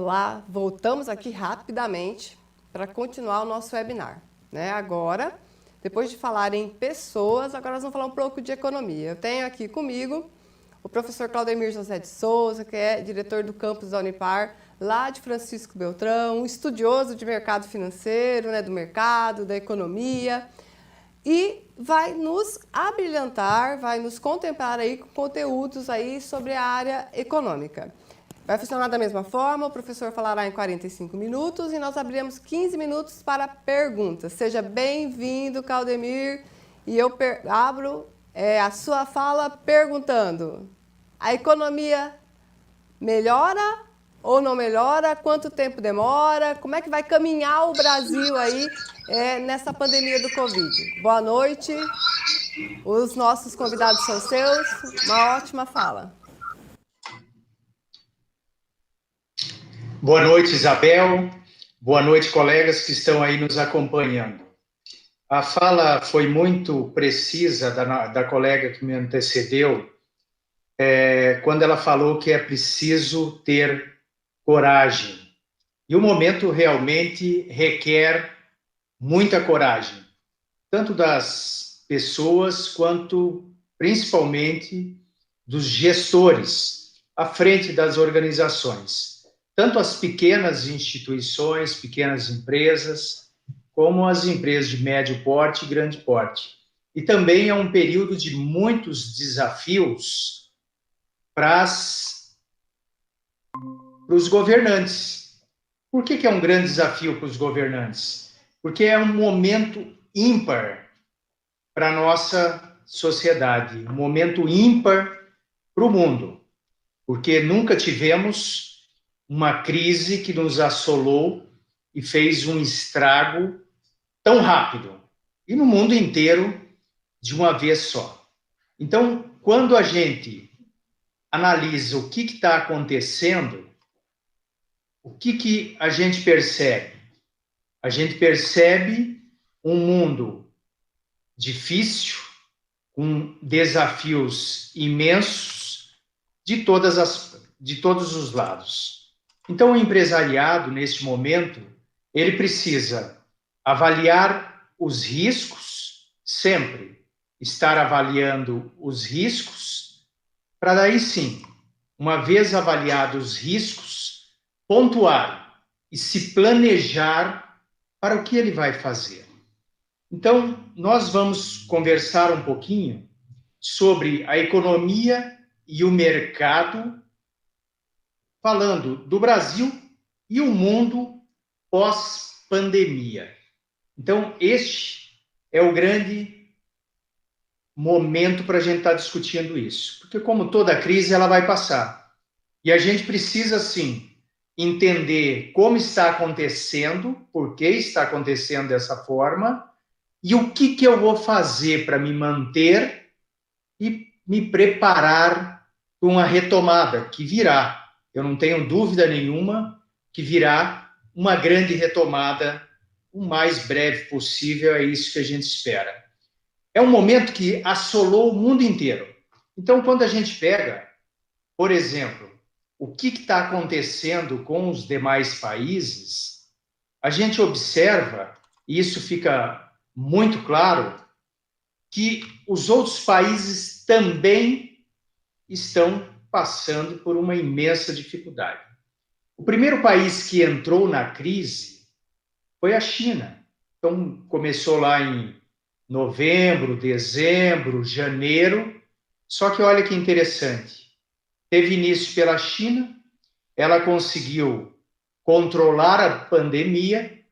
Olá, voltamos aqui rapidamente para continuar o nosso webinar, né? Agora, depois de falar em pessoas, agora nós vamos falar um pouco de economia. Eu tenho aqui comigo o professor Claudemir José de Souza, que é diretor do campus da Unipar, lá de Francisco Beltrão, um estudioso de mercado financeiro, né, do mercado, da economia, e vai nos abrilhantar, vai nos contemplar aí com conteúdos aí sobre a área econômica. Vai funcionar da mesma forma, o professor falará em 45 minutos e nós abriremos 15 minutos para perguntas. Seja bem-vindo, Claudemir, e eu abro a sua fala perguntando: a economia melhora ou não melhora? Quanto tempo demora? Como é que vai caminhar o Brasil aí nessa pandemia do Covid? Boa noite, os nossos convidados são seus, uma ótima fala. Boa noite, Isabel. Boa noite, colegas que estão aí nos acompanhando. A fala foi muito precisa da colega que me antecedeu, quando ela falou que é preciso ter coragem. E o momento realmente requer muita coragem, tanto das pessoas quanto, principalmente, dos gestores à frente das organizações. Tanto as pequenas instituições, pequenas empresas, como as empresas de médio porte e grande porte. E também é um período de muitos desafios para os governantes. Por que é um grande desafio para os governantes? Porque é um momento ímpar para a nossa sociedade, um momento ímpar para o mundo, porque nunca tivemos uma crise que nos assolou e fez um estrago tão rápido, e no mundo inteiro de uma vez só. Então, quando a gente analisa o que está acontecendo, o que a gente percebe? A gente percebe um mundo difícil, com desafios imensos de todos os lados. Então, o empresariado, neste momento, ele precisa avaliar os riscos, sempre estar avaliando os riscos, para daí sim, uma vez avaliados os riscos, pontuar e se planejar para o que ele vai fazer. Então, nós vamos conversar um pouquinho sobre a economia e o mercado, falando do Brasil e o mundo pós-pandemia. Então, este é o grande momento para a gente estar discutindo isso. Porque, como toda crise, ela vai passar. E a gente precisa, sim, entender como está acontecendo, por que está acontecendo dessa forma, e o que eu vou fazer para me manter e me preparar para uma retomada que virá. Eu não tenho dúvida nenhuma que virá uma grande retomada o mais breve possível, é isso que a gente espera. É um momento que assolou o mundo inteiro. Então, quando a gente pega, por exemplo, o que está acontecendo com os demais países, a gente observa, e isso fica muito claro, que os outros países também estão passando por uma imensa dificuldade. O primeiro país que entrou na crise foi a China. Então, começou lá em novembro, dezembro, janeiro. Só que olha que interessante. Teve início pela China, ela conseguiu controlar a pandemia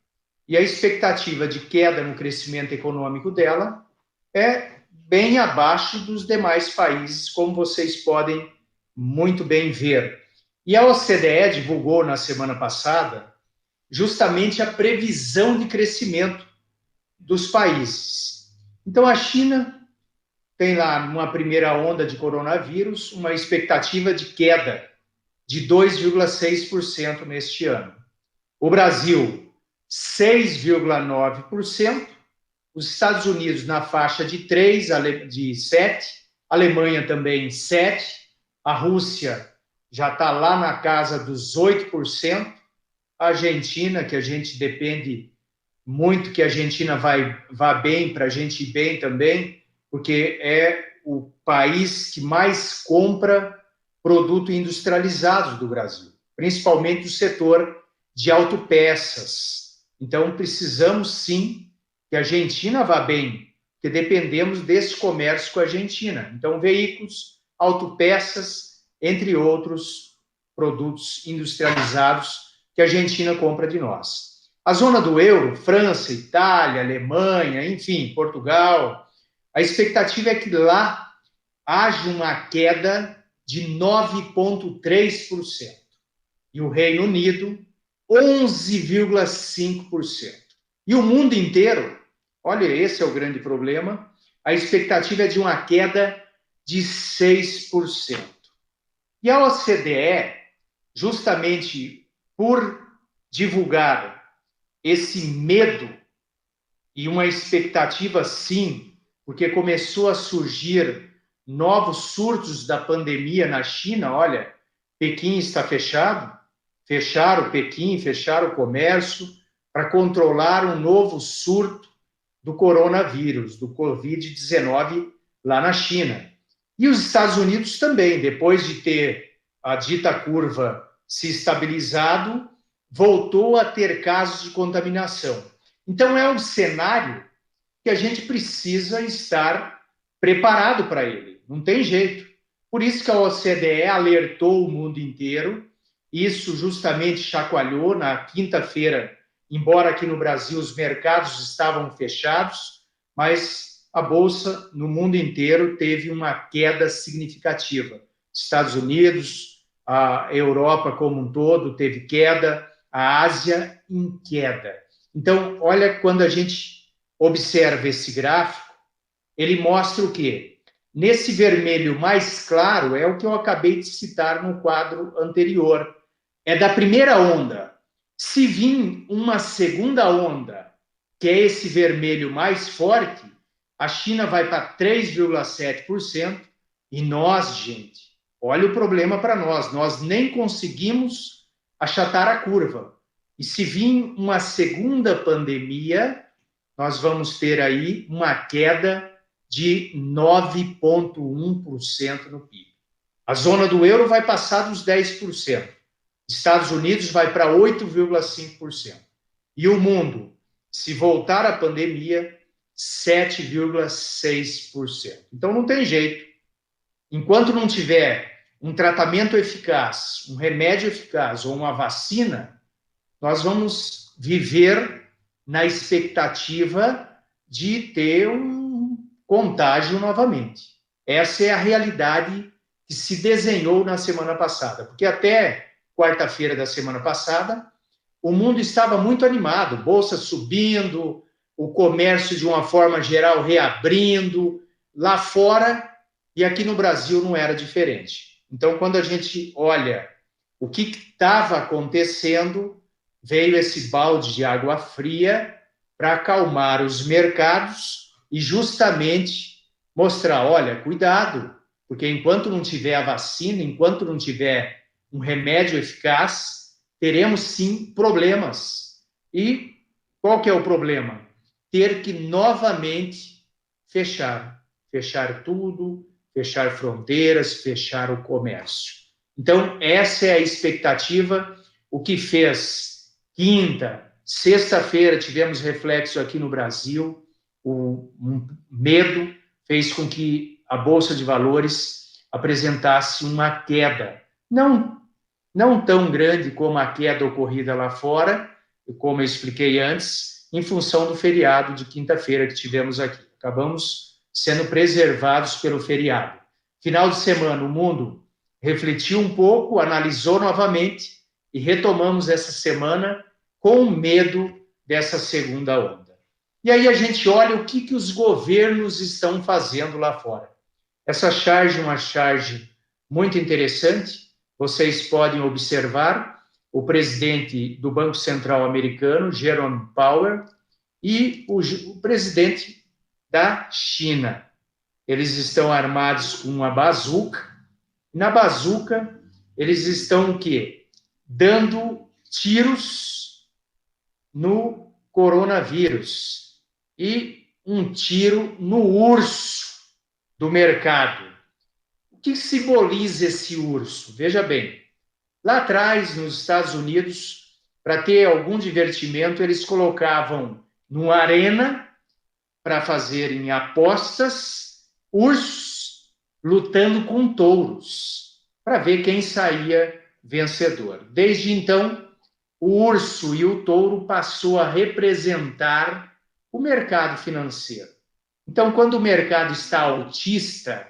e a expectativa de queda no crescimento econômico dela é bem abaixo dos demais países, como vocês podem muito bem ver. E a OCDE divulgou na semana passada justamente a previsão de crescimento dos países. Então, a China tem lá, numa primeira onda de coronavírus, uma expectativa de queda de 2,6% neste ano. O Brasil, 6,9%. Os Estados Unidos na faixa de 3%, de 7%. A Alemanha também 7%. A Rússia já está lá na casa dos 8%. a Argentina, que a gente depende muito que a Argentina vá bem, para a gente ir bem também, porque é o país que mais compra produto industrializado do Brasil, principalmente do setor de autopeças. Então, precisamos sim que a Argentina vá bem, porque dependemos desse comércio com a Argentina. Então, veículos, autopeças, entre outros produtos industrializados que a Argentina compra de nós. A zona do euro, França, Itália, Alemanha, enfim, Portugal, a expectativa é que lá haja uma queda de 9,3%. E o Reino Unido, 11,5%. E o mundo inteiro, olha, esse é o grande problema, a expectativa é de uma queda de 6%. E a OCDE, justamente por divulgar esse medo e uma expectativa, sim, porque começou a surgir novos surtos da pandemia na China, olha, Pequim está fechado, fecharam Pequim, fecharam o comércio para controlar um novo surto do coronavírus, do Covid-19 lá na China. E os Estados Unidos também, depois de ter a dita curva se estabilizado, voltou a ter casos de contaminação. Então, é um cenário que a gente precisa estar preparado para ele. Não tem jeito. Por isso que a OCDE alertou o mundo inteiro. Isso justamente chacoalhou na quinta-feira, embora aqui no Brasil os mercados estavam fechados, mas a Bolsa no mundo inteiro teve uma queda significativa. Estados Unidos, a Europa como um todo teve queda, a Ásia em queda. Então, olha, quando a gente observa esse gráfico, ele mostra o quê? Nesse vermelho mais claro é o que eu acabei de citar no quadro anterior. É da primeira onda. Se vir uma segunda onda, que é esse vermelho mais forte, a China vai para 3,7% e nós, gente, olha o problema para nós nem conseguimos achatar a curva. E se vir uma segunda pandemia, nós vamos ter aí uma queda de 9,1% no PIB. A zona do euro vai passar dos 10%. Estados Unidos vai para 8,5%. E o mundo, se voltar à pandemia, 7,6%. Então não tem jeito. Enquanto não tiver um tratamento eficaz, um remédio eficaz ou uma vacina, nós vamos viver na expectativa de ter um contágio novamente. Essa é a realidade que se desenhou na semana passada, porque até quarta-feira da semana passada, o mundo estava muito animado, bolsa subindo, o comércio de uma forma geral reabrindo, lá fora, e aqui no Brasil não era diferente. Então, quando a gente olha o que estava acontecendo, veio esse balde de água fria para acalmar os mercados e justamente mostrar, olha, cuidado, porque enquanto não tiver a vacina, enquanto não tiver um remédio eficaz, teremos sim problemas. E qual que é o problema? Ter que novamente fechar tudo, fechar fronteiras, fechar o comércio. Então, essa é a expectativa, o que fez quinta, sexta-feira, tivemos reflexo aqui no Brasil, o medo fez com que a Bolsa de Valores apresentasse uma queda, não tão grande como a queda ocorrida lá fora, como eu expliquei antes, em função do feriado de quinta-feira que tivemos aqui. Acabamos sendo preservados pelo feriado. Final de semana, o mundo refletiu um pouco, analisou novamente e retomamos essa semana com medo dessa segunda onda. E aí a gente olha o que os governos estão fazendo lá fora. Essa charge é uma charge muito interessante. Vocês podem observar o presidente do Banco Central americano, Jerome Powell, e o presidente da China. Eles estão armados com uma bazuca. Na bazuca, eles estão o quê? Dando tiros no coronavírus e um tiro no urso do mercado. O que simboliza esse urso? Veja bem, lá atrás, nos Estados Unidos, para ter algum divertimento, eles colocavam numa arena para fazerem apostas ursos lutando com touros, para ver quem saía vencedor. Desde então, o urso e o touro passou a representar o mercado financeiro. Então, quando o mercado está altista,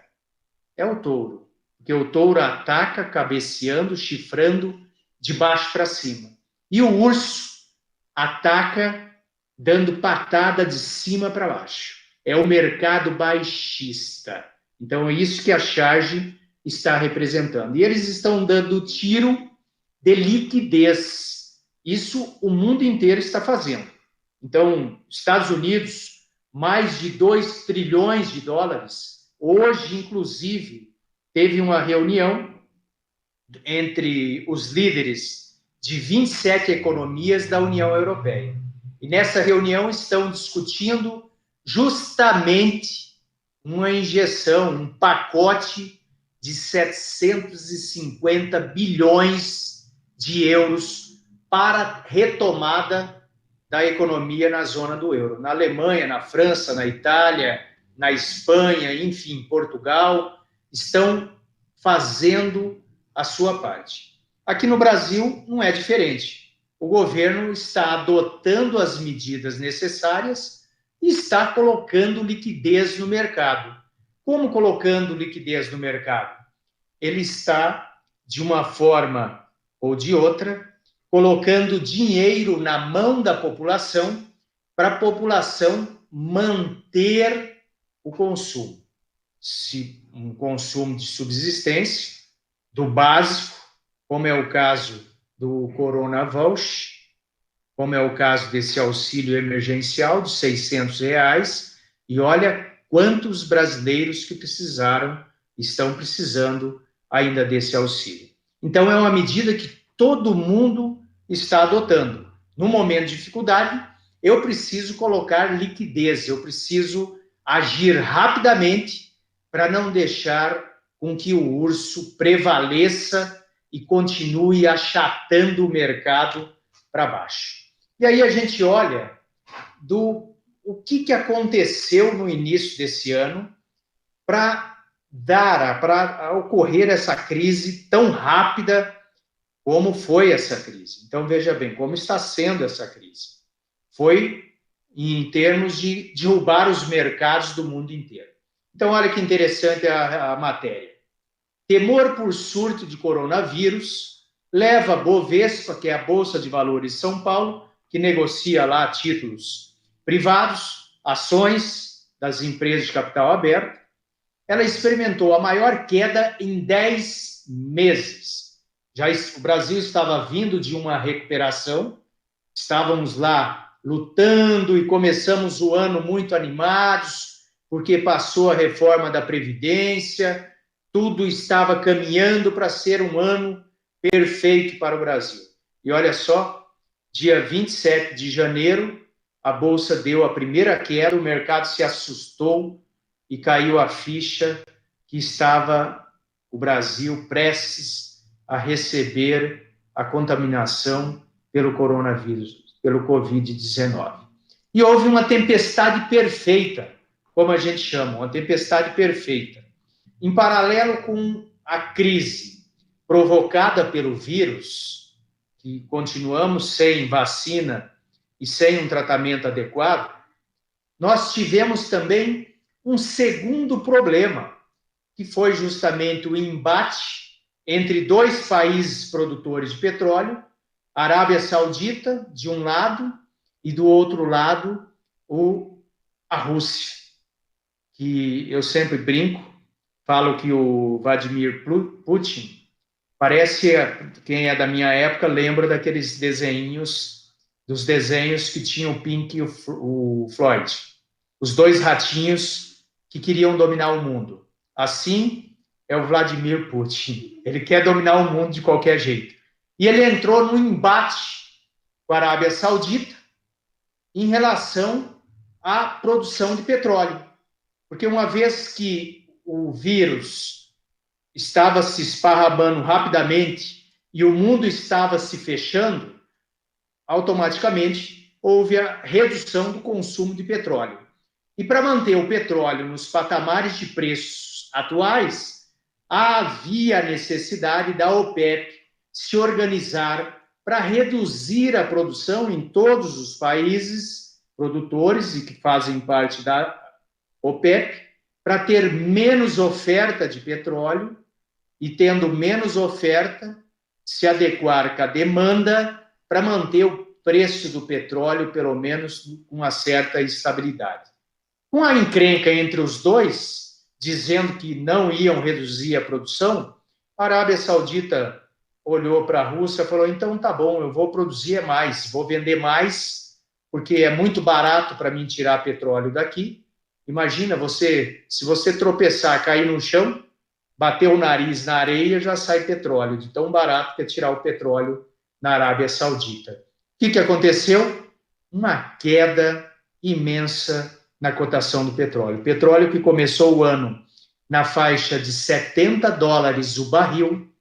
é o touro, porque o touro ataca cabeceando, chifrando de baixo para cima. E o urso ataca dando patada de cima para baixo. É o mercado baixista. Então, é isso que a charge está representando. E eles estão dando tiro de liquidez. Isso o mundo inteiro está fazendo. Então, Estados Unidos, mais de 2 trilhões de dólares. Hoje, inclusive, teve uma reunião entre os líderes de 27 economias da União Europeia. E nessa reunião estão discutindo justamente uma injeção, um pacote de 750 bilhões de euros para retomada da economia na zona do euro. Na Alemanha, na França, na Itália, na Espanha, enfim, Portugal, estão fazendo a sua parte. Aqui no Brasil não é diferente. O governo está adotando as medidas necessárias e está colocando liquidez no mercado. Como colocando liquidez no mercado? Ele está, de uma forma ou de outra, colocando dinheiro na mão da população para a população manter o consumo. Se um consumo de subsistência, do básico, como é o caso do Corona Voucher, como é o caso desse auxílio emergencial de R$600, e olha quantos brasileiros que estão precisando ainda desse auxílio. Então, é uma medida que todo mundo está adotando. No momento de dificuldade, eu preciso colocar liquidez, eu preciso agir rapidamente para não deixar com que o urso prevaleça e continue achatando o mercado para baixo. E aí a gente olha o que aconteceu no início desse ano para ocorrer essa crise tão rápida como foi essa crise. Então, veja bem, como está sendo essa crise. Foi em termos de derrubar os mercados do mundo inteiro. Então, olha que interessante a matéria. Temor por surto de coronavírus leva a Bovespa, que é a Bolsa de Valores de São Paulo, que negocia lá títulos privados, ações das empresas de capital aberto, ela experimentou a maior queda em 10 meses. O Brasil estava vindo de uma recuperação, estávamos lá lutando e começamos o ano muito animados, porque passou a reforma da Previdência, tudo estava caminhando para ser um ano perfeito para o Brasil. E olha só, dia 27 de janeiro, a Bolsa deu a primeira queda, o mercado se assustou e caiu a ficha que estava o Brasil prestes a receber a contaminação pelo coronavírus, pelo Covid-19. E houve uma tempestade perfeita, como a gente chama, uma tempestade perfeita. Em paralelo com a crise provocada pelo vírus, que continuamos sem vacina e sem um tratamento adequado, nós tivemos também um segundo problema, que foi justamente o embate entre dois países produtores de petróleo, a Arábia Saudita, de um lado, e do outro lado, a Rússia, que eu sempre brinco, falo que o Vladimir Putin parece, quem é da minha época lembra daqueles dos desenhos que tinham o Pink e o Floyd, os dois ratinhos que queriam dominar o mundo. Assim é o Vladimir Putin, ele quer dominar o mundo de qualquer jeito. E ele entrou no embate com a Arábia Saudita, em relação à produção de petróleo. Porque uma vez que o vírus estava se esparramando rapidamente e o mundo estava se fechando, automaticamente houve a redução do consumo de petróleo. E para manter o petróleo nos patamares de preços atuais, havia a necessidade da OPEP se organizar para reduzir a produção em todos os países produtores e que fazem parte da OPEP, para ter menos oferta de petróleo e, tendo menos oferta, se adequar com a demanda para manter o preço do petróleo, pelo menos, com uma certa estabilidade. Com a encrenca entre os dois, dizendo que não iam reduzir a produção, a Arábia Saudita olhou para a Rússia e falou, então tá bom, eu vou produzir mais, vou vender mais, porque é muito barato para mim tirar petróleo daqui. Imagina, se você tropeçar, cair no chão, bater o nariz na areia, já sai petróleo, de tão barato que é tirar o petróleo na Arábia Saudita. O que aconteceu? Uma queda imensa na cotação do petróleo. Petróleo que começou o ano na faixa de $70 o barril,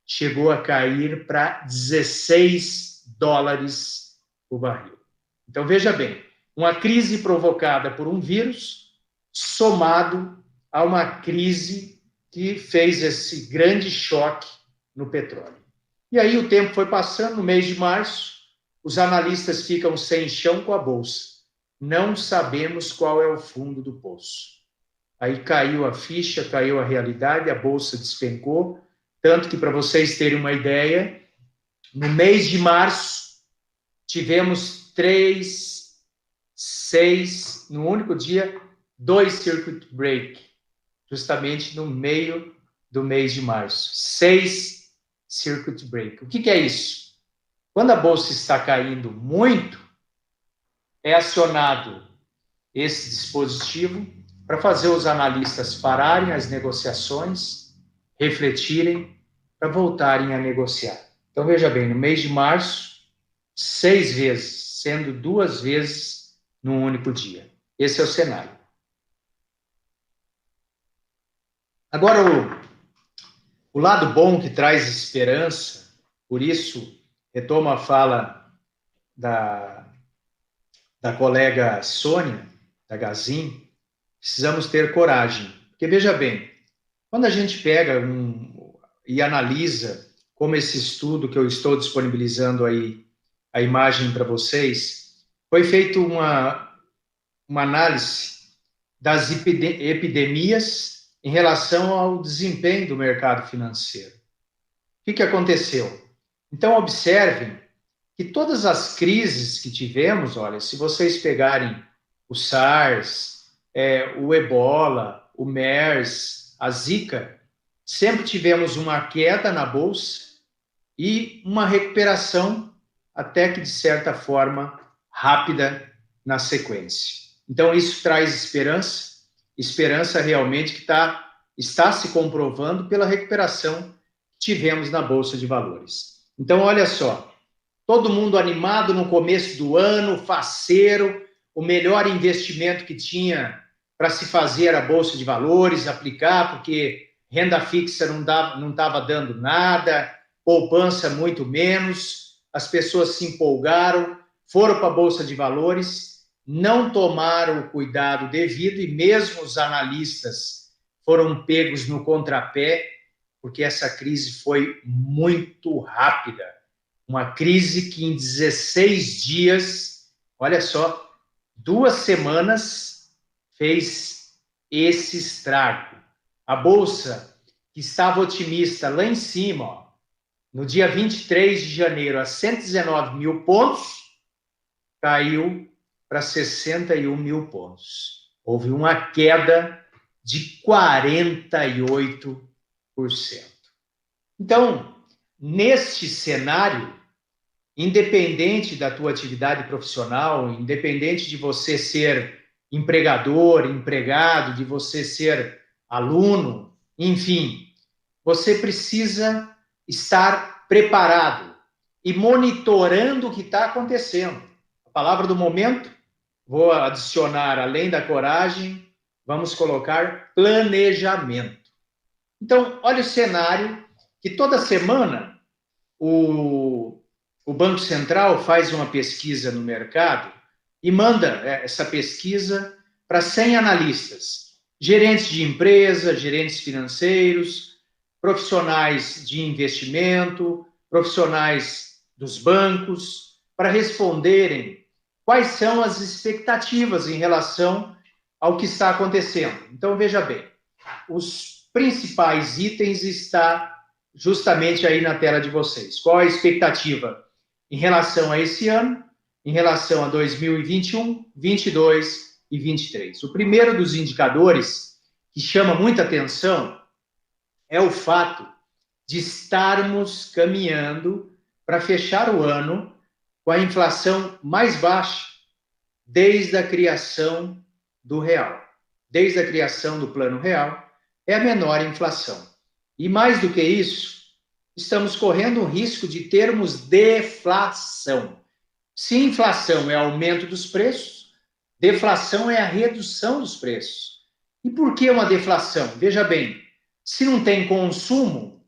chegou a cair para $16 o barril. Então, veja bem, uma crise provocada por um vírus, somado a uma crise que fez esse grande choque no petróleo. E aí o tempo foi passando, no mês de março, os analistas ficam sem chão com a bolsa. Não sabemos qual é o fundo do poço. Aí caiu a ficha, caiu a realidade, a bolsa despencou, tanto que, para vocês terem uma ideia, no mês de março, tivemos 3, 6, no único dia, 2 circuit break, justamente no meio do mês de março. 6 circuit break. O que é isso? Quando a bolsa está caindo muito, é acionado esse dispositivo para fazer os analistas pararem as negociações, refletirem, para voltarem a negociar. Então, veja bem, no mês de março, 6 vezes, sendo 2 vezes num único dia. Esse é o cenário. Agora, o lado bom que traz esperança, por isso, retomo a fala da colega Sônia, da Gazin, precisamos ter coragem. Porque, veja bem, quando a gente pega e analisa, como esse estudo que eu estou disponibilizando aí, a imagem para vocês, foi feita uma análise das epidemias em relação ao desempenho do mercado financeiro. O que aconteceu? Então, observem que todas as crises que tivemos, olha, se vocês pegarem o SARS, o Ebola, o MERS, a Zika, sempre tivemos uma queda na bolsa e uma recuperação, até que de certa forma rápida na sequência. Então isso traz esperança realmente que está se comprovando pela recuperação que tivemos na Bolsa de Valores. Então olha só, todo mundo animado no começo do ano, faceiro, o melhor investimento que tinha para se fazer a Bolsa de Valores, aplicar, porque renda fixa não estava dando nada, poupança muito menos, as pessoas se empolgaram, foram para a Bolsa de Valores, não tomaram o cuidado devido e mesmo os analistas foram pegos no contrapé, porque essa crise foi muito rápida. Uma crise que em 16 dias, olha só, 2 semanas fez esse estrago. A Bolsa, que estava otimista lá em cima, ó, no dia 23 de janeiro, a 119 mil pontos, caiu para 61 mil pontos. Houve uma queda de 48%. Então, neste cenário, independente da tua atividade profissional, independente de você ser empregador, empregado, de você ser aluno, enfim, você precisa estar preparado e monitorando o que está acontecendo. A palavra do momento, vou adicionar, além da coragem, vamos colocar planejamento. Então, olha o cenário que toda semana o Banco Central faz uma pesquisa no mercado e manda essa pesquisa para 100 analistas, gerentes de empresa, gerentes financeiros, profissionais de investimento, profissionais dos bancos, para responderem quais são as expectativas em relação ao que está acontecendo. Então, veja bem, os principais itens estão justamente aí na tela de vocês. Qual a expectativa em relação a esse ano, em relação a 2021, 22 e 23? O primeiro dos indicadores que chama muita atenção é o fato de estarmos caminhando para fechar o ano com a inflação mais baixa desde a criação do real. Desde a criação do Plano Real, é a menor inflação. E mais do que isso, estamos correndo o risco de termos deflação. Se inflação é aumento dos preços, deflação é a redução dos preços. E por que uma deflação? Veja bem, se não tem consumo,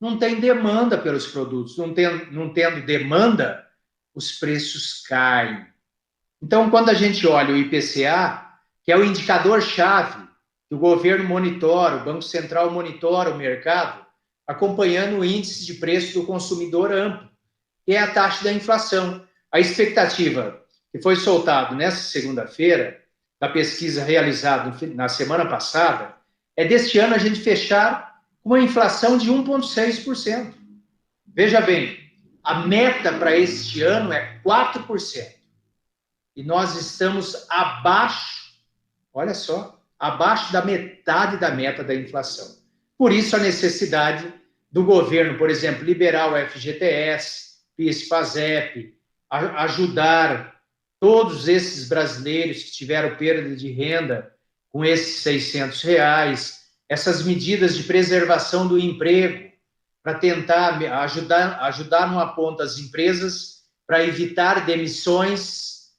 não tem demanda pelos produtos. Não tendo demanda, os preços caem. Então, quando a gente olha o IPCA, que é o indicador-chave que o governo monitora, o Banco Central monitora o mercado, acompanhando o índice de preço do consumidor amplo, que é a taxa da inflação. A expectativa que foi soltada nessa segunda-feira, da pesquisa realizada na semana passada, é deste ano a gente fechar com uma inflação de 1,6%. Veja bem, a meta para este ano é 4%. E nós estamos abaixo, olha só, abaixo da metade da meta da inflação. Por isso, a necessidade do governo, por exemplo, liberar o FGTS, PIS, PASEP, ajudar todos esses brasileiros que tiveram perda de renda com esses R$600, essas medidas de preservação do emprego, para tentar ajudar numa ponta as empresas para evitar demissões,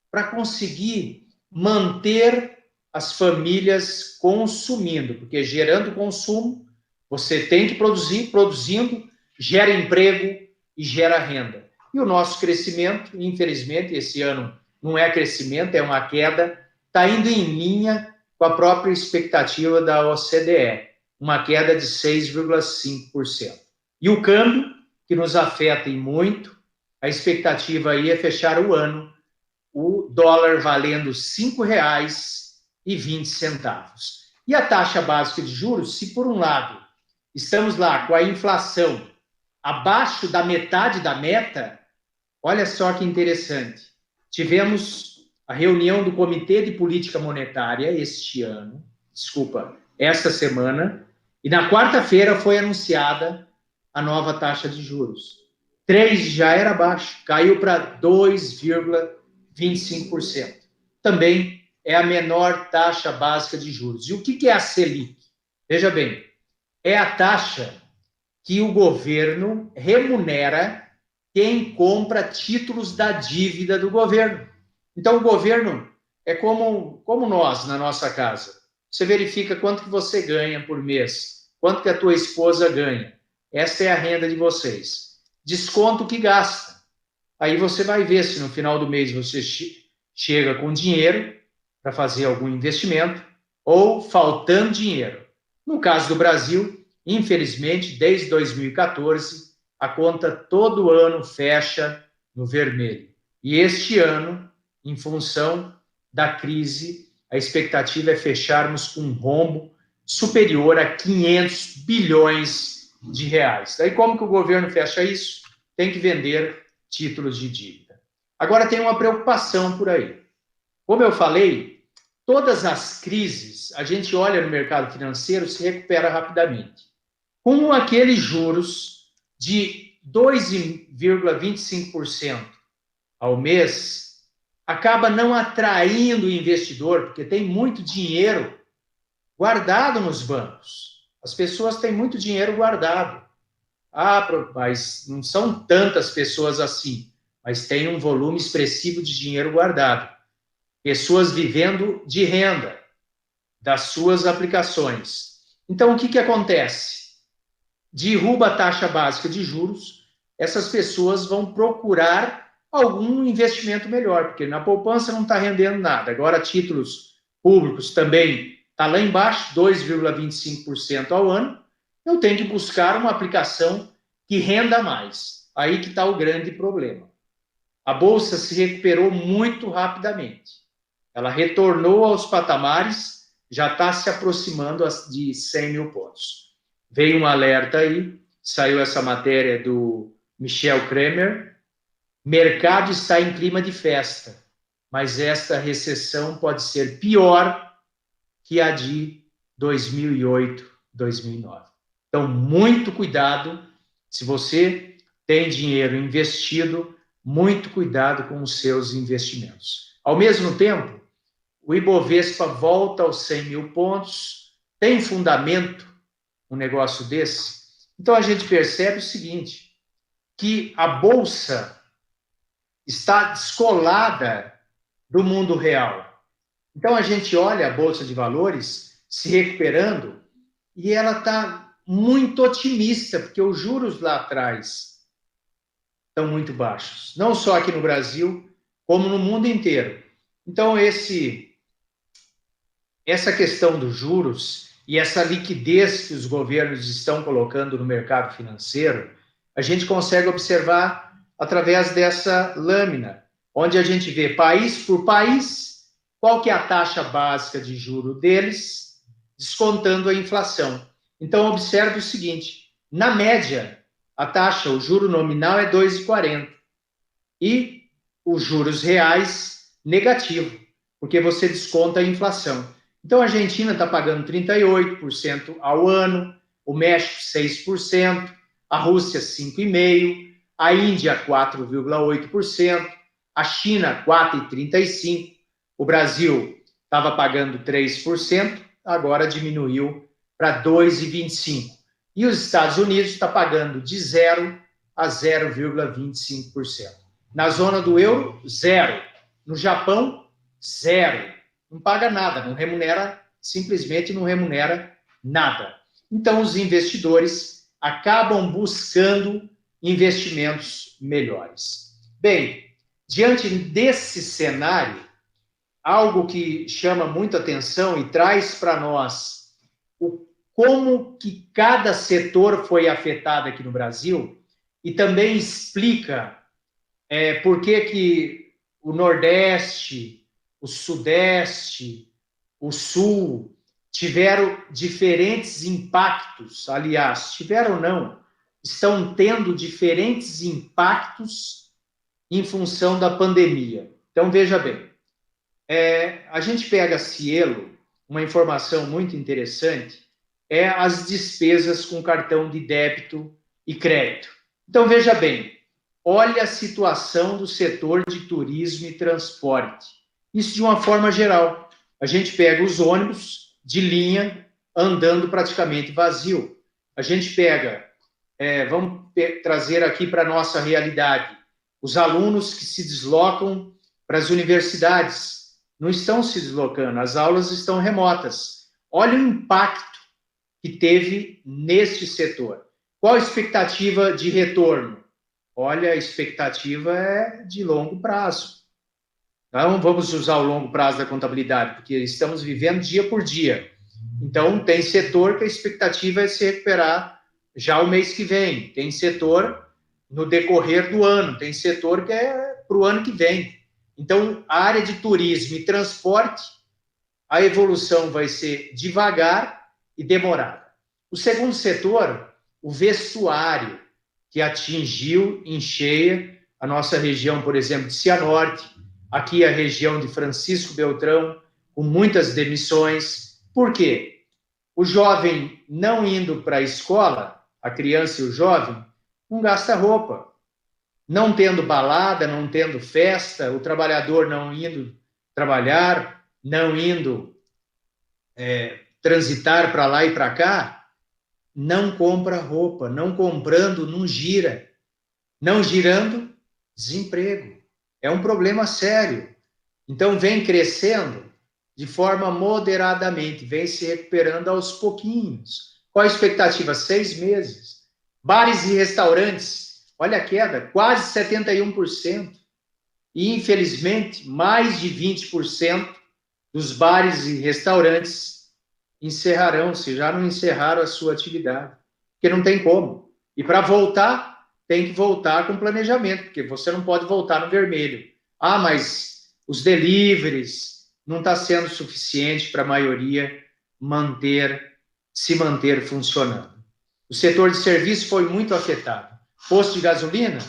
para conseguir manter as famílias consumindo, porque gerando consumo, você tem que produzir, produzindo, gera emprego e gera renda. E o nosso crescimento, infelizmente, esse ano não é crescimento, é uma queda, está indo em linha com a própria expectativa da OCDE, uma queda de 6,5%. E o câmbio, que nos afeta em muito, a expectativa aí é fechar o ano, o dólar valendo R$ 5,20. E a taxa básica de juros, se por um lado estamos lá com a inflação abaixo da metade da meta, olha só que interessante. Tivemos a reunião do Comitê de Política Monetária esta semana, e na quarta-feira foi anunciada a nova taxa de juros. 3 já era baixo, caiu para 2,25%. Também é a menor taxa básica de juros. E o que é a Selic? Veja bem, é a taxa que o governo remunera quem compra títulos da dívida do governo. Então, o governo é como nós, na nossa casa. Você verifica quanto que você ganha por mês, quanto que a tua esposa ganha. Essa é a renda de vocês. Desconto que gasta. Aí você vai ver se no final do mês você chega com dinheiro para fazer algum investimento ou faltando dinheiro. No caso do Brasil, infelizmente, desde 2014, a conta todo ano fecha no vermelho. E este ano, em função da crise, a expectativa é fecharmos com um rombo superior a 500 bilhões de reais. Daí como que o governo fecha isso? Tem que vender títulos de dívida. Agora tem uma preocupação por aí. Como eu falei, todas as crises, a gente olha no mercado financeiro, se recupera rapidamente. Com aqueles juros de 2,25% ao mês, acaba não atraindo o investidor, porque tem muito dinheiro guardado nos bancos. As pessoas têm muito dinheiro guardado. Ah, mas não são tantas pessoas assim. mas tem um volume expressivo de dinheiro guardado. Pessoas vivendo de renda, das suas aplicações. Então, o que acontece? Derruba a taxa básica de juros, essas pessoas vão procurar algum investimento melhor, porque na poupança não está rendendo nada. Agora, títulos públicos também está lá embaixo, 2,25% ao ano. Eu tenho que buscar uma aplicação que renda mais. Aí que está o grande problema. A Bolsa se recuperou muito rapidamente. Ela retornou aos patamares, já está se aproximando de 100 mil pontos. Veio um alerta aí, saiu essa matéria do Michel Kremer. Mercado está em clima de festa, mas esta recessão pode ser pior que a de 2008, 2009. Então, muito cuidado. Se você tem dinheiro investido, muito cuidado com os seus investimentos. Ao mesmo tempo, o Ibovespa volta aos 100 mil pontos. Tem fundamento um negócio desse? Então, a gente percebe o seguinte, que a Bolsa está descolada do mundo real. Então, a gente olha a Bolsa de Valores se recuperando e ela está muito otimista, porque os juros lá atrás estão muito baixos. Não só aqui no Brasil, como no mundo inteiro. Então, essa questão dos juros e essa liquidez que os governos estão colocando no mercado financeiro, a gente consegue observar através dessa lâmina, onde a gente vê país por país, qual que é a taxa básica de juro deles, descontando a inflação. Então, observe o seguinte, na média, a taxa, o juro nominal é 2,40 e os juros reais negativo, porque você desconta a inflação. Então, a Argentina está pagando 38% ao ano, o México 6%, a Rússia 5,5%, a Índia 4,8%, a China 4,35%, o Brasil estava pagando 3%, agora diminuiu para 2,25%. E os Estados Unidos está pagando de 0% a 0,25%. Na zona do euro, 0%. No Japão, 0%. Não paga nada, não remunera, simplesmente não remunera nada. Então, os investidores acabam buscando investimentos melhores. Bem, diante desse cenário, algo que chama muita atenção e traz para nós como que cada setor foi afetado aqui no Brasil e também explica por que o Nordeste, o Sudeste, o Sul tiveram diferentes impactos, aliás, tiveram não, estão tendo diferentes impactos em função da pandemia. Então, veja bem, a gente pega a Cielo, uma informação muito interessante, é as despesas com cartão de débito e crédito. Então, veja bem, olha a situação do setor de turismo e transporte. Isso de uma forma geral. A gente pega os ônibus de linha andando praticamente vazio. A gente pega, vamos trazer aqui para a nossa realidade, os alunos que se deslocam para as universidades. Não estão se deslocando, as aulas estão remotas. Olha o impacto que teve neste setor. Qual a expectativa de retorno? Olha, a expectativa é de longo prazo. Não vamos usar o longo prazo da contabilidade, porque estamos vivendo dia por dia. Então, tem setor que a expectativa é se recuperar já o mês que vem. Tem setor no decorrer do ano. Tem setor que é para o ano que vem. Então, a área de turismo e transporte, a evolução vai ser devagar e demorada. O segundo setor, o vestuário, que atingiu em cheia a nossa região, por exemplo, de Cianorte, aqui a região de Francisco Beltrão, com muitas demissões. Por quê? O jovem não indo para a escola, a criança e o jovem, não gasta roupa. Não tendo balada, não tendo festa, o trabalhador não indo trabalhar, não indo transitar para lá e para cá, não compra roupa. Não comprando, não gira. Não girando, Desemprego. É um problema sério. Então, vem crescendo de forma moderadamente, vem se recuperando aos pouquinhos. Qual a expectativa? 6 meses. Bares e restaurantes, olha a queda, quase 71%. E, infelizmente, mais de 20% dos bares e restaurantes encerrarão, se já não encerraram a sua atividade, porque não tem como. E para voltar, tem que voltar com planejamento, porque você não pode voltar no vermelho. Ah, mas os deliveries não está sendo suficiente para a maioria se manter funcionando. O setor de serviço foi muito afetado. Posto de gasolina,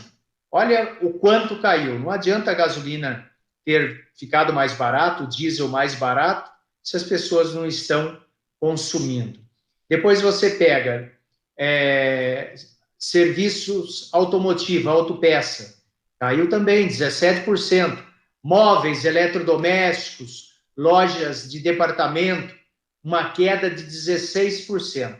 olha o quanto caiu. Não adianta a gasolina ter ficado mais barato, o diesel mais barato, se as pessoas não estão consumindo. Depois você pega serviços automotivos, autopeça, caiu também 17%. Móveis, eletrodomésticos, lojas de departamento, uma queda de 16%.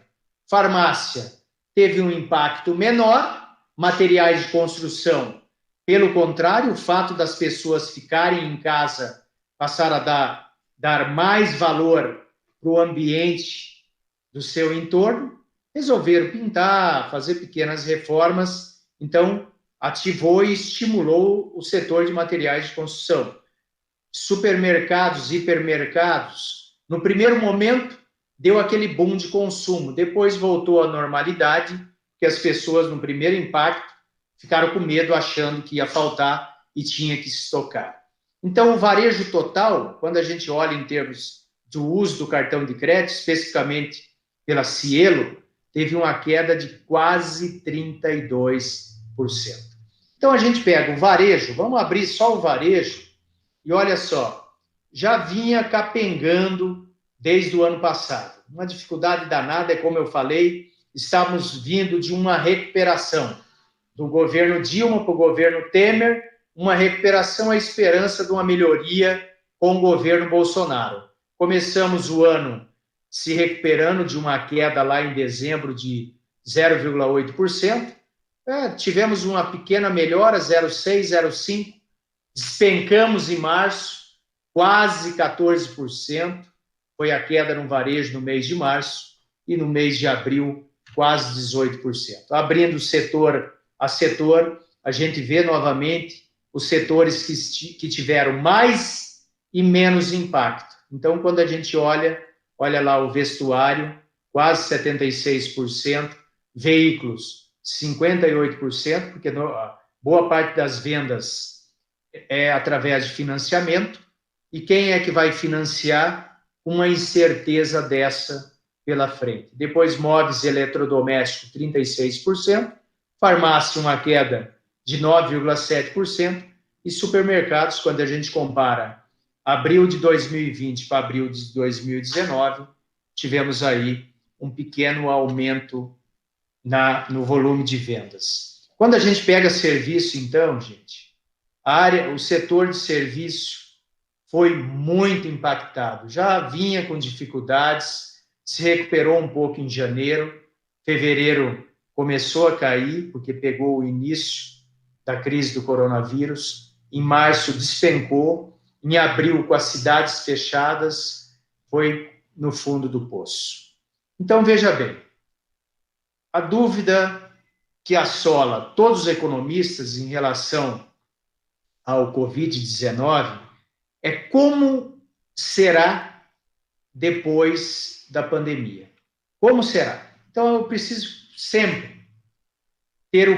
Farmácia teve um impacto menor, materiais de construção, pelo contrário, o fato das pessoas ficarem em casa, passar a dar mais valor para o ambiente do seu entorno, resolveram pintar, fazer pequenas reformas, então ativou e estimulou o setor de materiais de construção. Supermercados, hipermercados, no primeiro momento deu aquele boom de consumo, depois voltou à normalidade, que as pessoas, no primeiro impacto, ficaram com medo, achando que ia faltar e tinha que se estocar. Então, o varejo total, quando a gente olha em termos do uso do cartão de crédito, especificamente pela Cielo, teve uma queda de quase 32%. Então, a gente pega o varejo, vamos abrir só o varejo, e olha só, já vinha capengando desde o ano passado. Uma dificuldade danada, é como eu falei, estamos vindo de uma recuperação do governo Dilma para o governo Temer, uma recuperação à esperança de uma melhoria com o governo Bolsonaro. Começamos o ano se recuperando de uma queda lá em dezembro de 0,8%, tivemos uma pequena melhora, 0,6%, 0,5%, despencamos em março, quase 14%, foi a queda no varejo no mês de março, e no mês de abril, quase 18%. Abrindo setor a setor, a gente vê novamente os setores que tiveram mais e menos impacto. Então, quando a gente olha lá o vestuário, quase 76%, veículos, 58%, porque boa parte das vendas é através de financiamento, e quem é que vai financiar uma incerteza dessa pela frente? Depois, móveis e eletrodomésticos, 36%, farmácia, uma queda de 9,7%, e supermercados, quando a gente compara abril de 2020 para abril de 2019, tivemos aí um pequeno aumento no volume de vendas. Quando a gente pega serviço, então, gente, o setor de serviço foi muito impactado. Já vinha com dificuldades, se recuperou um pouco em janeiro, fevereiro começou a cair, porque pegou o início da crise do coronavírus, em março despencou, em abril, com as cidades fechadas, foi no fundo do poço. Então, veja bem, a dúvida que assola todos os economistas em relação ao Covid-19 é como será depois da pandemia. Como será? Então, eu preciso sempre ter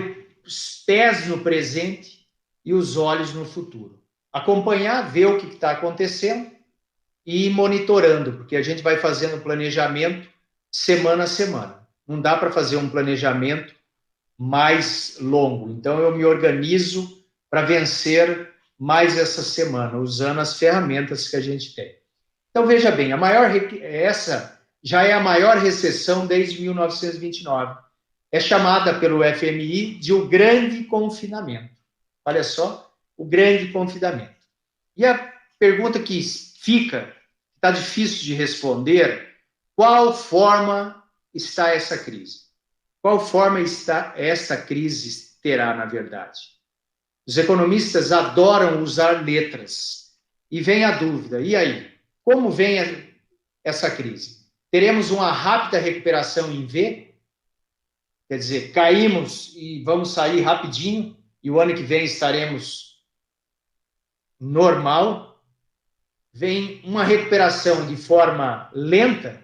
os pés no presente e os olhos no futuro. Acompanhar, ver o que está acontecendo e ir monitorando, porque a gente vai fazendo planejamento semana a semana. Não dá para fazer um planejamento mais longo. Então, eu me organizo para vencer mais essa semana, usando as ferramentas que a gente tem. Então, veja bem, essa já é a maior recessão desde 1929. É chamada pelo FMI de o grande confinamento. Olha só, o grande confinamento. E a pergunta que fica, está difícil de responder, qual forma está essa crise? Qual forma essa crise terá, na verdade? Os economistas adoram usar letras. E vem a dúvida, e aí? Como vem essa crise? Teremos uma rápida recuperação em V? Quer dizer, caímos e vamos sair rapidinho, e o ano que vem estaremos normal? Vem uma recuperação de forma lenta,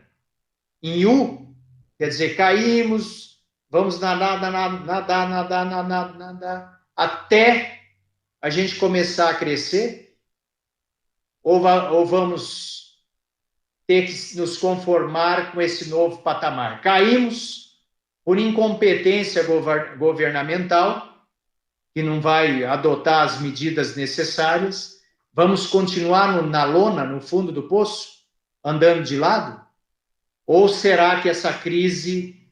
em U, quer dizer, caímos, vamos nadar, até a gente começar a crescer, ou vamos ter que nos conformar com esse novo patamar. Caímos por incompetência governamental, que não vai adotar as medidas necessárias. Vamos continuar na lona, no fundo do poço, andando de lado? Ou será que essa crise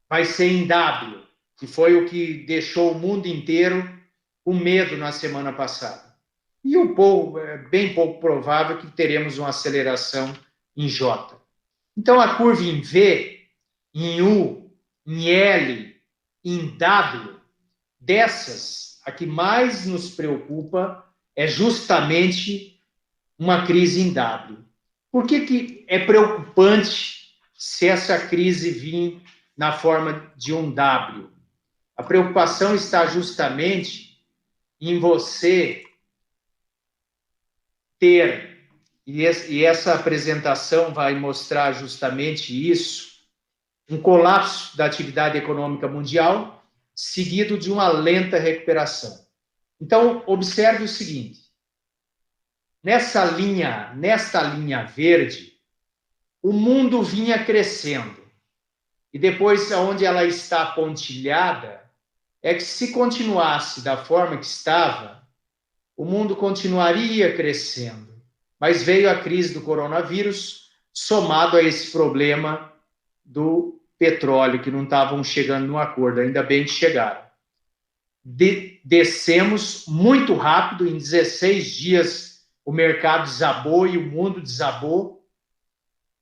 vai ser em W, que foi o que deixou o mundo inteiro com medo na semana passada? E é bem pouco provável que teremos uma aceleração em J. Então, a curva em V, em U, em L, em W, dessas, a que mais nos preocupa é justamente uma crise em W. Por que é preocupante se essa crise vir na forma de um W? A preocupação está justamente em você ter, e essa apresentação vai mostrar justamente isso, um colapso da atividade econômica mundial, seguido de uma lenta recuperação. Então, observe o seguinte, nesta linha verde, o mundo vinha crescendo. E depois, onde ela está pontilhada, é que se continuasse da forma que estava, o mundo continuaria crescendo. Mas veio a crise do coronavírus, somado a esse problema do petróleo, que não estavam chegando num acordo, ainda bem que chegaram. Descemos muito rápido, em 16 dias o mercado desabou e o mundo desabou,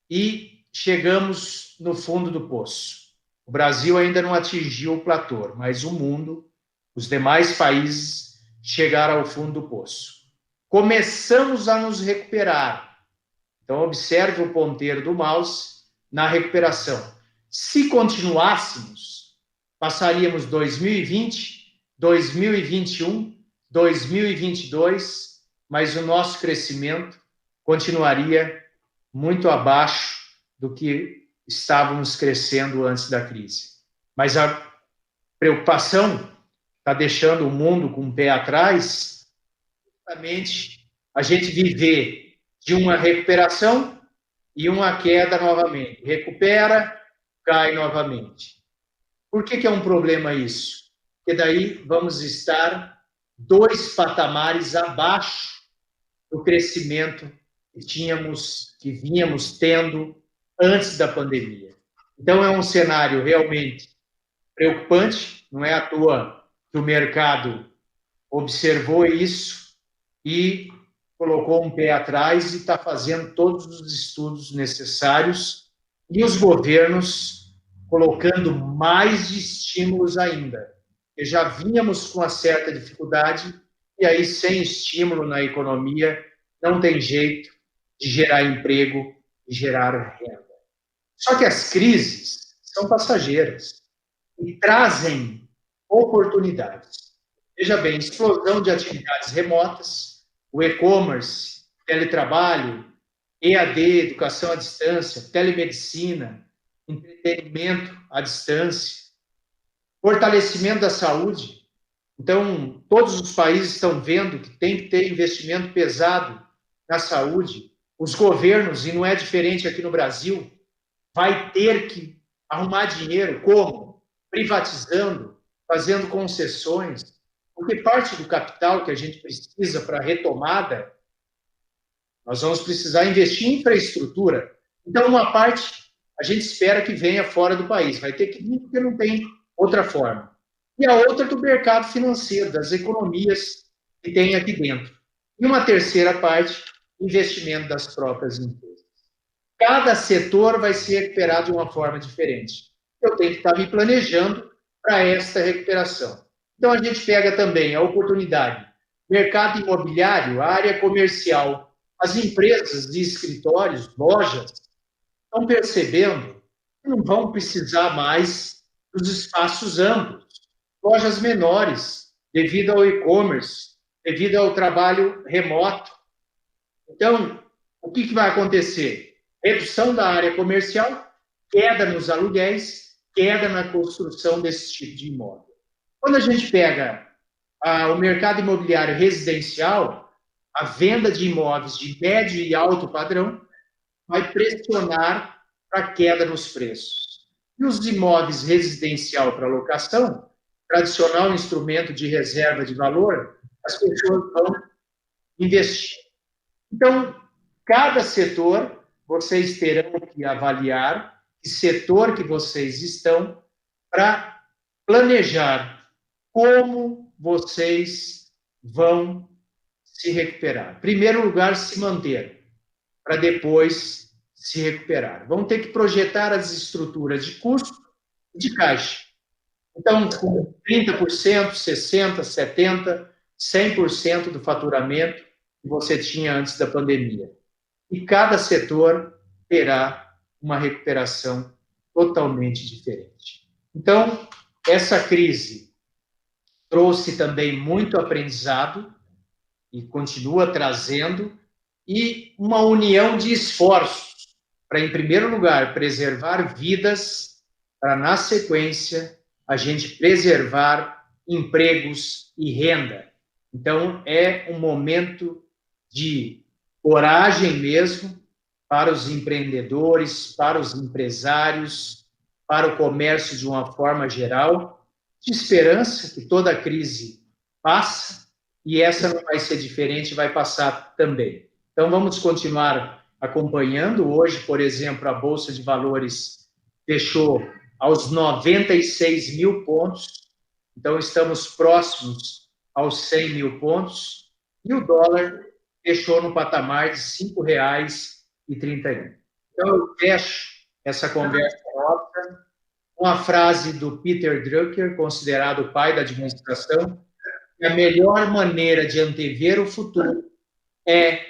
e chegamos no fundo do poço. O Brasil ainda não atingiu o platô, mas o mundo, os demais países, chegaram ao fundo do poço. Começamos a nos recuperar. Então, observe o ponteiro do mouse na recuperação. Se continuássemos, passaríamos 2020, 2021, 2022, mas o nosso crescimento continuaria muito abaixo do que estávamos crescendo antes da crise. Mas a preocupação está deixando o mundo com o pé atrás, justamente a gente viver de uma recuperação e uma queda novamente. Recupera, cai novamente. Por que é um problema isso? Porque daí vamos estar 2 patamares abaixo do crescimento que vínhamos tendo antes da pandemia. Então, é um cenário realmente preocupante, não é à toa que o mercado observou isso e colocou um pé atrás e está fazendo todos os estudos necessários, e os governos colocando mais estímulos ainda, porque já vínhamos com uma certa dificuldade, e aí, sem estímulo na economia, não tem jeito de gerar emprego e gerar renda. Só que as crises são passageiras e trazem oportunidades. Veja bem, explosão de atividades remotas, o e-commerce, teletrabalho, EAD, educação à distância, telemedicina, entretenimento à distância, fortalecimento da saúde. Então, todos os países estão vendo que tem que ter investimento pesado na saúde. Os governos, e não é diferente aqui no Brasil, vai ter que arrumar dinheiro. Como? Privatizando, fazendo concessões, porque parte do capital que a gente precisa para a retomada, nós vamos precisar investir em infraestrutura. Então, uma parte a gente espera que venha fora do país, vai ter que vir porque não tem outra forma. E a outra do mercado financeiro, das economias que tem aqui dentro. E uma terceira parte, investimento das próprias empresas. Cada setor vai se recuperar de uma forma diferente. Eu tenho que estar me planejando para esta recuperação. Então, a gente pega também a oportunidade. Mercado imobiliário, área comercial. As empresas de escritórios, lojas, estão percebendo que não vão precisar mais dos espaços amplos. Lojas menores, devido ao e-commerce, devido ao trabalho remoto. Então, o que vai acontecer? Redução da área comercial, queda nos aluguéis, queda na construção desse tipo de imóvel. Quando a gente pega o mercado imobiliário residencial, a venda de imóveis de médio e alto padrão vai pressionar para a queda nos preços. E os imóveis residencial para locação, tradicional instrumento de reserva de valor, as pessoas vão investir. Então, cada setor, vocês terão que avaliar que setor que vocês estão para planejar como vocês vão se recuperar. Em primeiro lugar, se manter, para depois se recuperar. Vão ter que projetar as estruturas de custo e de caixa. Então, com 30%, 60%, 70%, 100% do faturamento que você tinha antes da pandemia. E cada setor terá uma recuperação totalmente diferente. Então, essa crise trouxe também muito aprendizado e continua trazendo, e uma união de esforços para, em primeiro lugar, preservar vidas, para, na sequência, a gente preservar empregos e renda. Então, é um momento de coragem mesmo para os empreendedores, para os empresários, para o comércio de uma forma geral, de esperança que toda a crise passa e essa não vai ser diferente, vai passar também. Então, vamos continuar acompanhando. Hoje, por exemplo, a Bolsa de Valores fechou aos 96 mil pontos, então estamos próximos aos 100 mil pontos, e o dólar fechou no patamar de R$ 5,31. Então, eu fecho essa conversa nossa com a frase do Peter Drucker, considerado o pai da administração, que a melhor maneira de antever o futuro é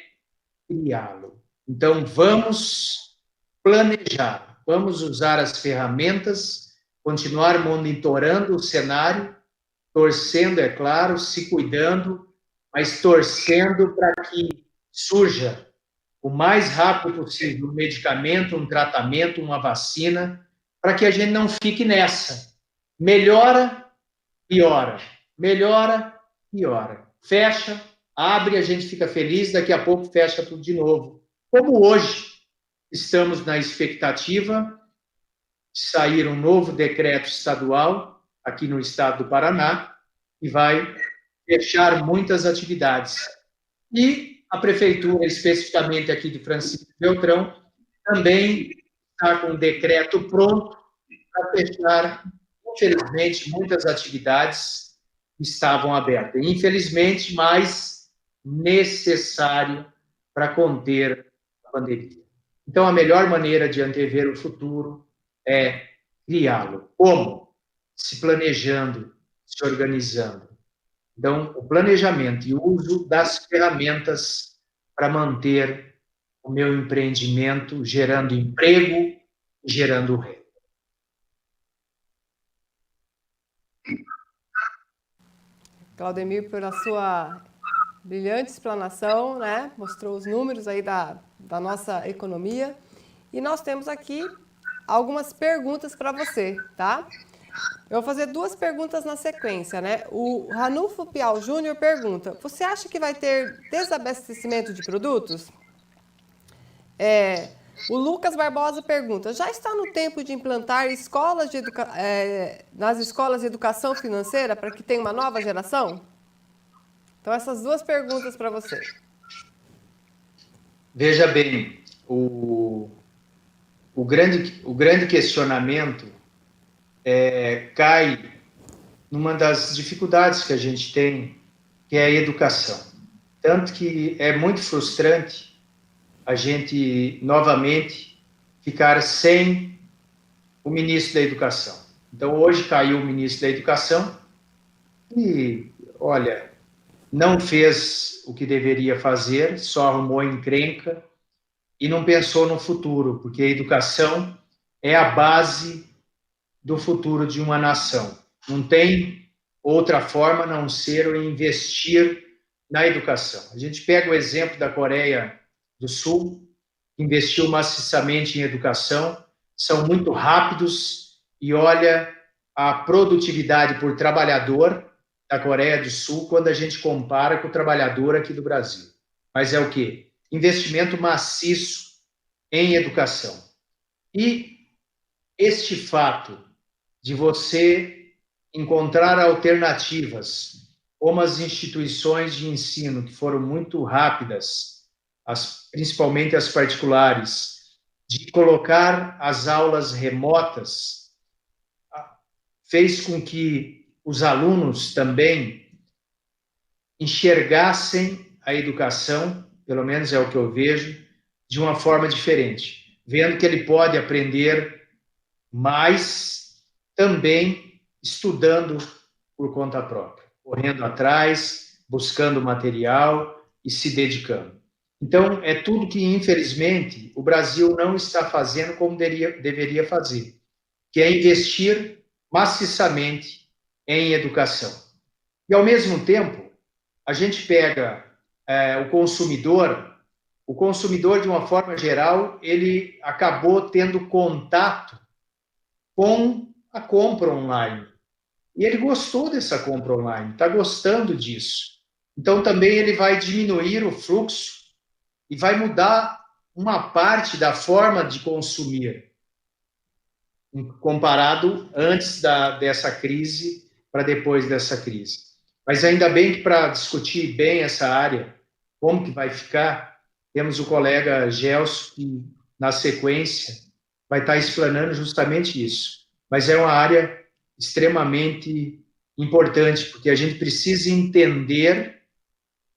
criá-lo. Então, vamos planejar, vamos usar as ferramentas, continuar monitorando o cenário, torcendo, é claro, se cuidando, mas torcendo para que surja o mais rápido possível um medicamento, um tratamento, uma vacina, para que a gente não fique nessa. Melhora, piora. Melhora, piora. Fecha, abre, a gente fica feliz, daqui a pouco fecha tudo de novo. Como hoje estamos na expectativa de sair um novo decreto estadual aqui no estado do Paraná, que vai fechar muitas atividades. E a prefeitura, especificamente aqui de Francisco Beltrão, também está com um decreto pronto para fechar, infelizmente, muitas atividades que estavam abertas. Infelizmente, mas necessário para conter a pandemia. Então, a melhor maneira de antever o futuro é criá-lo. Como? Se planejando, se organizando. Então, o planejamento e o uso das ferramentas para manter o meu empreendimento gerando emprego e gerando renda. Claudemir, pela sua brilhante explanação, né? Mostrou os números aí da nossa economia. E nós temos aqui algumas perguntas para você, tá? Eu vou fazer duas perguntas na sequência, né? O Ranulfo Piau Júnior pergunta: você acha que vai ter desabastecimento de produtos? O Lucas Barbosa pergunta: já está no tempo de implantar escolas nas escolas de educação financeira para que tenha uma nova geração? Então, essas duas perguntas para você. Veja bem, o grande questionamento cai numa das dificuldades que a gente tem, que é a educação. Tanto que é muito frustrante a gente, novamente, ficar sem o ministro da Educação. Então, hoje caiu o ministro da Educação, e, olha, não fez o que deveria fazer, só arrumou encrenca e não pensou no futuro, porque a educação é a base do futuro de uma nação. Não tem outra forma a não ser o investir na educação. A gente pega o exemplo da Coreia do Sul, que investiu maciçamente em educação, são muito rápidos e olha a produtividade por trabalhador da Coreia do Sul quando a gente compara com o trabalhador aqui do Brasil. Mas é o quê? Investimento maciço em educação. E este fato de você encontrar alternativas, como as instituições de ensino, que foram muito rápidas, principalmente as particulares, de colocar as aulas remotas, fez com que os alunos também enxergassem a educação, pelo menos é o que eu vejo, de uma forma diferente, vendo que ele pode aprender mais também estudando por conta própria, correndo atrás, buscando material e se dedicando. Então, é tudo que, infelizmente, o Brasil não está fazendo como deveria fazer, que é investir maciçamente em educação. E, ao mesmo tempo, a gente pega o consumidor, de uma forma geral, ele acabou tendo contato com a compra online. E ele gostou dessa compra online, está gostando disso. Então, também ele vai diminuir o fluxo e vai mudar uma parte da forma de consumir, comparado antes dessa crise para depois dessa crise. Mas ainda bem que para discutir bem essa área, como que vai ficar, temos o colega Gelson, que na sequência vai estar explanando justamente isso. Mas é uma área extremamente importante, porque a gente precisa entender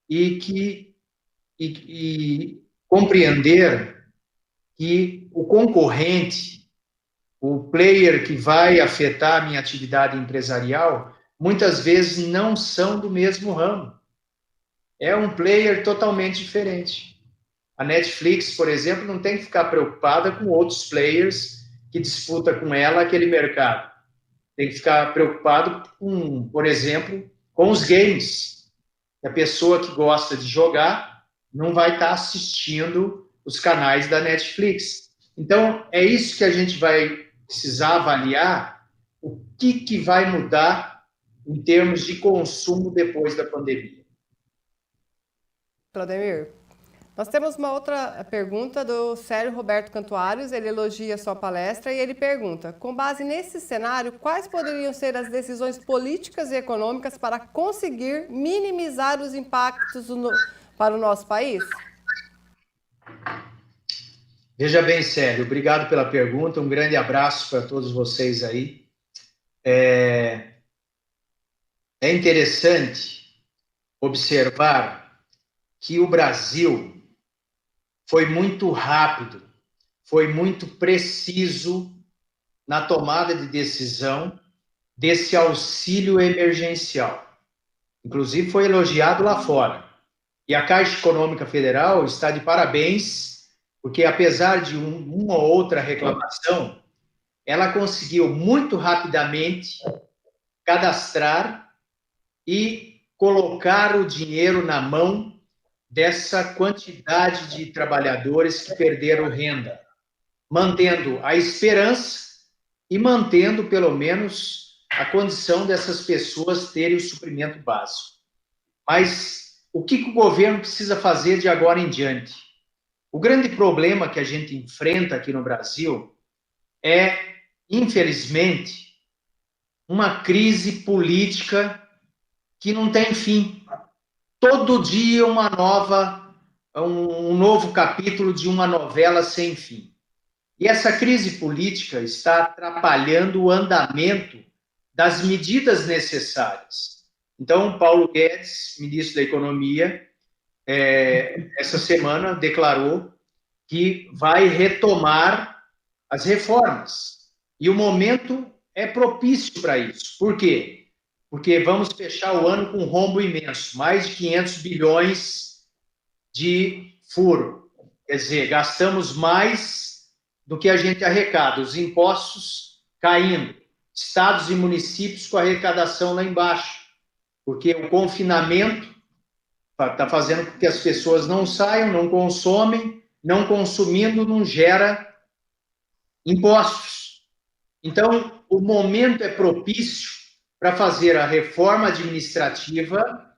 e compreender que o concorrente, o player que vai afetar a minha atividade empresarial, muitas vezes não são do mesmo ramo. É um player totalmente diferente. A Netflix, por exemplo, não tem que ficar preocupada com outros players que disputam com ela aquele mercado. Tem que ficar preocupado com, por exemplo, com os games. A pessoa que gosta de jogar não vai estar assistindo os canais da Netflix. Então, é isso que a gente vai precisar avaliar, o que vai mudar em termos de consumo depois da pandemia. Claudemir, nós temos uma outra pergunta do Sérgio Roberto Cantuários, ele elogia a sua palestra e ele pergunta, com base nesse cenário, quais poderiam ser as decisões políticas e econômicas para conseguir minimizar os impactos para o nosso país? Veja bem, Sérgio, obrigado pela pergunta, um grande abraço para todos vocês aí. É interessante observar que o Brasil foi muito rápido, foi muito preciso na tomada de decisão desse auxílio emergencial. Inclusive, foi elogiado lá fora. E a Caixa Econômica Federal está de parabéns, porque apesar de uma ou outra reclamação, ela conseguiu muito rapidamente cadastrar e colocar o dinheiro na mão dessa quantidade de trabalhadores que perderam renda, mantendo a esperança e mantendo, pelo menos, a condição dessas pessoas terem o suprimento básico. Mas o que o governo precisa fazer de agora em diante? O grande problema que a gente enfrenta aqui no Brasil é, infelizmente, uma crise política que não tem fim. Todo dia um novo capítulo de uma novela sem fim. E essa crise política está atrapalhando o andamento das medidas necessárias. Então, Paulo Guedes, ministro da Economia, essa semana declarou que vai retomar as reformas. E o momento é propício para isso. Por quê? porque vamos fechar o ano com um rombo imenso, mais de 500 bilhões de furo. Quer dizer, gastamos mais do que a gente arrecada, os impostos caindo, estados e municípios com a arrecadação lá embaixo, porque o confinamento está fazendo com que as pessoas não saiam, não consomem, não consumindo, não gera impostos. Então, o momento é propício para fazer a reforma administrativa,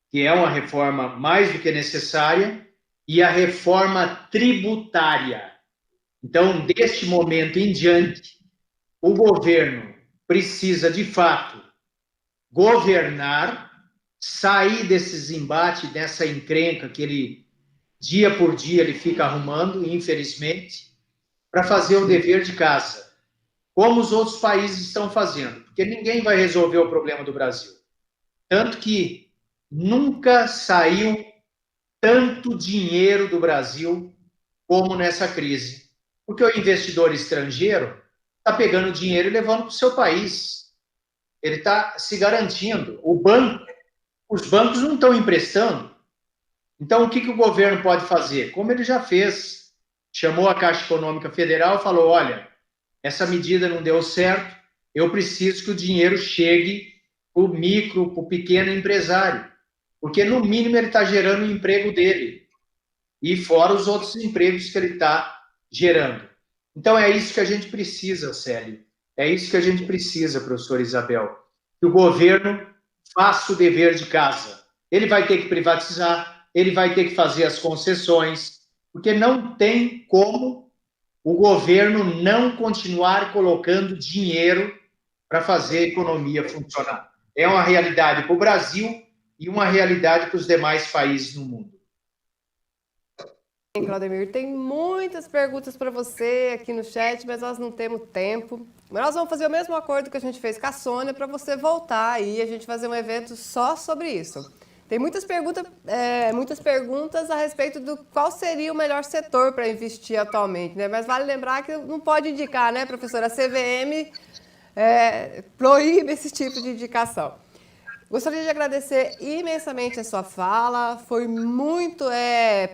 que é uma reforma mais do que necessária, e a reforma tributária. Então, deste momento em diante, o governo precisa, de fato, governar, sair desses embates, dessa encrenca que ele, dia por dia, ele fica arrumando, infelizmente, para fazer o dever de casa, como os outros países estão fazendo, porque ninguém vai resolver o problema do Brasil. Tanto que nunca saiu tanto dinheiro do Brasil como nessa crise, porque o investidor estrangeiro está pegando dinheiro e levando para o seu país. Ele está se garantindo. Os bancos não estão emprestando. Então, o que o governo pode fazer? Como ele já fez, chamou a Caixa Econômica Federal e falou, olha, essa medida não deu certo, eu preciso que o dinheiro chegue para o micro, para o pequeno empresário, porque no mínimo ele está gerando o emprego dele, e fora os outros empregos que ele está gerando. Então é isso que a gente precisa, Célio, é isso que a gente precisa, professora Isabel, que o governo faça o dever de casa. Ele vai ter que privatizar, ele vai ter que fazer as concessões, porque não tem como o governo não continuar colocando dinheiro para fazer a economia funcionar. É uma realidade para o Brasil e uma realidade para os demais países no mundo. Claudemir, tem muitas perguntas para você aqui no chat, mas nós não temos tempo. Mas nós vamos fazer o mesmo acordo que a gente fez com a Sônia para você voltar aí e a gente fazer um evento só sobre isso. Tem muitas perguntas a respeito do qual seria o melhor setor para investir atualmente, né? Mas vale lembrar que não pode indicar, né, professora? A CVM proíbe esse tipo de indicação. Gostaria de agradecer imensamente a sua fala, foi muito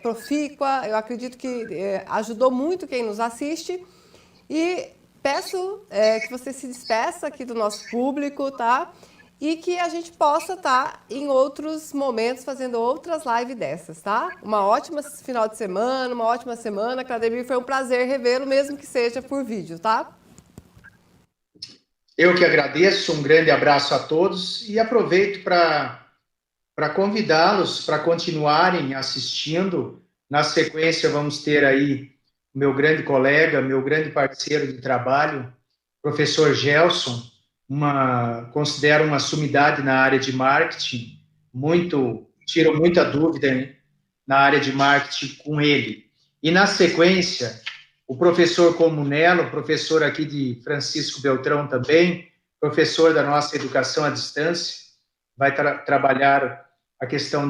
profícua, eu acredito que ajudou muito quem nos assiste e peço que você se despeça aqui do nosso público, tá? E que a gente possa estar em outros momentos fazendo outras lives dessas, tá? Uma ótima final de semana, uma ótima semana, Claudemir, foi um prazer revê-lo, mesmo que seja por vídeo, tá? Eu que agradeço, um grande abraço a todos e aproveito para convidá-los para continuarem assistindo. Na sequência, vamos ter aí meu grande colega, meu grande parceiro de trabalho, professor Gelson, considero uma sumidade na área de marketing, tiro muita dúvida, hein, na área de marketing com ele. E na sequência, o professor Comunello, professor aqui de Francisco Beltrão também, professor da nossa educação à distância, vai trabalhar a questão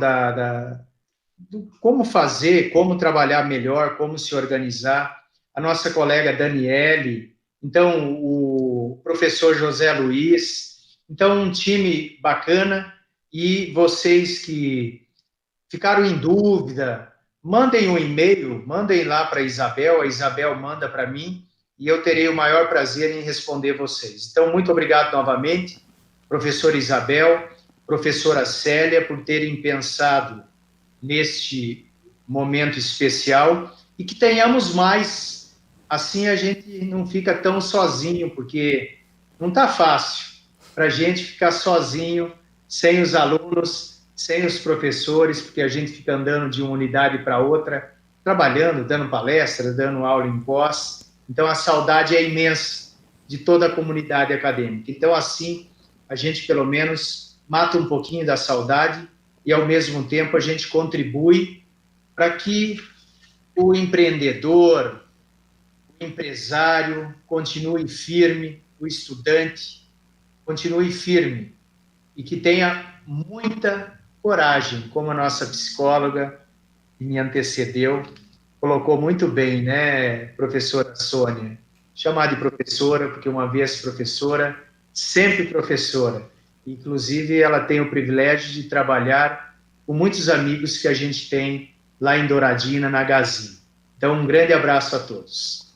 do como fazer, como trabalhar melhor, como se organizar. A nossa colega Daniele, então o professor José Luiz. Então, um time bacana, e vocês que ficaram em dúvida, mandem um e-mail, mandem lá para a Isabel manda para mim, e eu terei o maior prazer em responder vocês. Então, muito obrigado novamente, professora Isabel, professora Célia, por terem pensado neste momento especial, e que tenhamos mais, assim a gente não fica tão sozinho, porque não está fácil para a gente ficar sozinho, sem os alunos, sem os professores, porque a gente fica andando de uma unidade para outra, trabalhando, dando palestra, dando aula em pós. Então, a saudade é imensa de toda a comunidade acadêmica. Então, assim, a gente, pelo menos, mata um pouquinho da saudade e, ao mesmo tempo, a gente contribui para que o empreendedor, o empresário continue firme, o estudante continue firme e que tenha muita coragem, como a nossa psicóloga que me antecedeu colocou muito bem, né, professora Sônia? Chamar de professora, porque uma vez professora, sempre professora. Inclusive, ela tem o privilégio de trabalhar com muitos amigos que a gente tem lá em Douradina, na Gazin. Então, um grande abraço a todos.